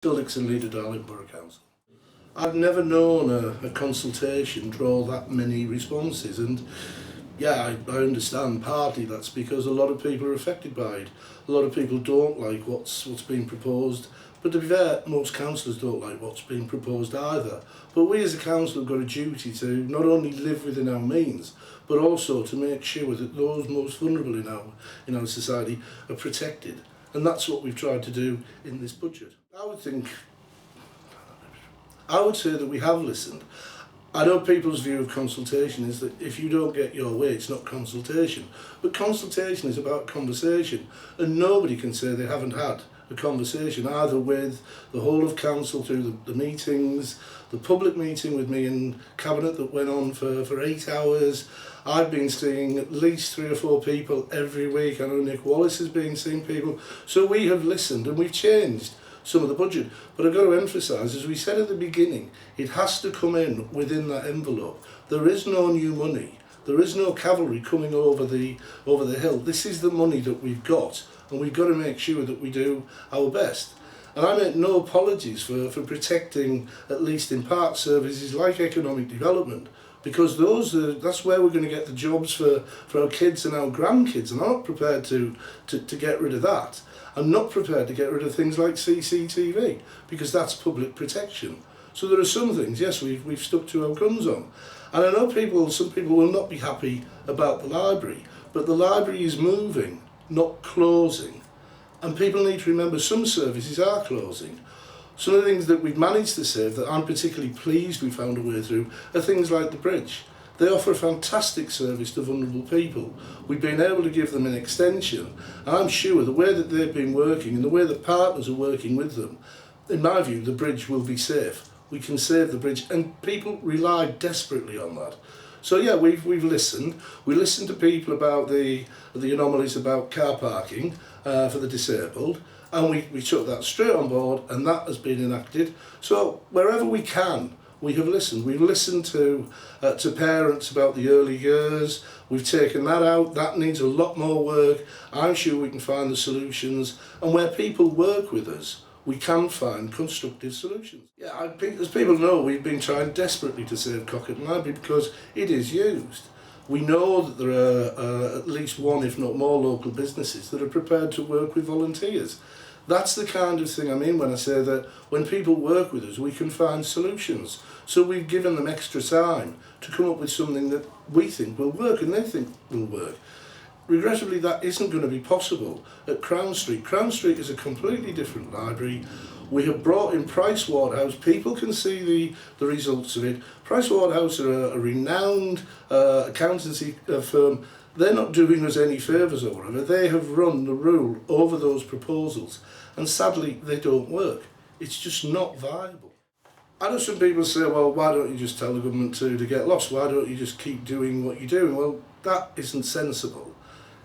Bill Dixon, leader, Darlington Borough Council. I've never known a consultation draw that many responses, and yeah, I understand partly that's because a lot of people are affected by it. A lot of people don't like what's being proposed, but to be fair, most councillors don't like what's being proposed either. But we as a council have got a duty to not only live within our means, but also to make sure that those most vulnerable in our society are protected. And that's what we've tried to do in this budget. I would say that we have listened. I know people's view of consultation is that if you don't get your way, it's not consultation. But consultation is about conversation, and nobody can say they haven't had a conversation, either with the whole of council through the meetings, the public meeting with me in Cabinet that went on for 8 hours. I've been seeing at least 3 or 4 people every week. I know Nick Wallace has been seeing people. So we have listened and we've changed some of the budget. But I've got to emphasise, as we said at the beginning, it has to come in within that envelope. There is no new money. There is no cavalry coming over the hill. This is the money that we've got, and we've got to make sure that we do our best. And I make no apologies for protecting, at least in part, services like economic development, because that's where we're going to get the jobs for our kids and our grandkids, and I'm not prepared to get rid of that. I'm not prepared to get rid of things like CCTV, because that's public protection. So there are some things, yes, we've stuck to our guns on. And I know some people will not be happy about the library, but the library is moving, not closing. And people need to remember some services are closing. Some of the things that we've managed to save that I'm particularly pleased we found a way through are things like the bridge. They offer a fantastic service to vulnerable people. We've been able to give them an extension, and I'm sure the way that they've been working and the way that partners are working with them, in my view, the bridge will be safe. We can save the bridge, and people rely desperately on that. So yeah, we've listened. We listened to people about the anomalies about car parking for the disabled, and we took that straight on board, and that has been enacted. So wherever we can, we have listened. We've listened to parents about the early years. We've taken that out. That needs a lot more work. I'm sure we can find the solutions, and where people work with us, we can find constructive solutions. Yeah, I think, as people know, we've been trying desperately to save Cockett Library because it is used. We know that there are at least one, if not more, local businesses that are prepared to work with volunteers. That's the kind of thing I mean when I say that when people work with us, we can find solutions. So we've given them extra time to come up with something that we think will work and they think will work. Regrettably, that isn't going to be possible at Crown Street. Crown Street is a completely different library. We have brought in Price Waterhouse. People can see the results of it. Price Waterhouse are a renowned accountancy firm. They're not doing us any favours or whatever. They have run the rule over those proposals, and sadly, they don't work. It's just not viable. I know some people say, well, why don't you just tell the government to get lost? Why don't you just keep doing what you're doing? Well, that isn't sensible.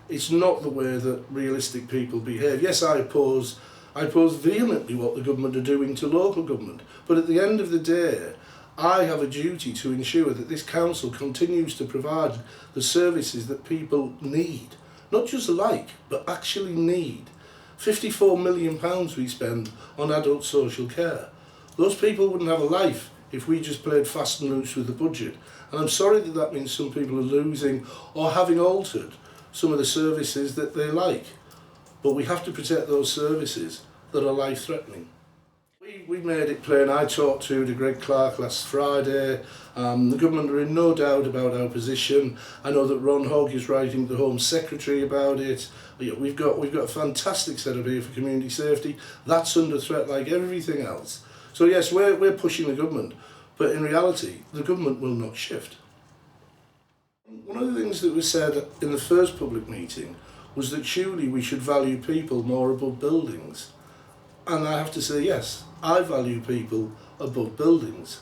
It's not the way that realistic people behave. Yes, I oppose vehemently what the government are doing to local government, but at the end of the day, I have a duty to ensure that this council continues to provide the services that people need, not just like, but actually need. £54 million we spend on adult social care. Those people wouldn't have a life if we just played fast and loose with the budget. And I'm sorry that means some people are losing or having altered some of the services that they like. But we have to protect those services that are life-threatening. We made it plain. I talked to Greg Clark last Friday. The government are in no doubt about our position. I know that Ron Hogg is writing to the Home Secretary about it. We've got a fantastic setup here for community safety. That's under threat like everything else. So yes, we're pushing the government, but in reality, the government will not shift. One of the things that was said in the first public meeting was that surely we should value people more above buildings. And I have to say, yes, I value people above buildings.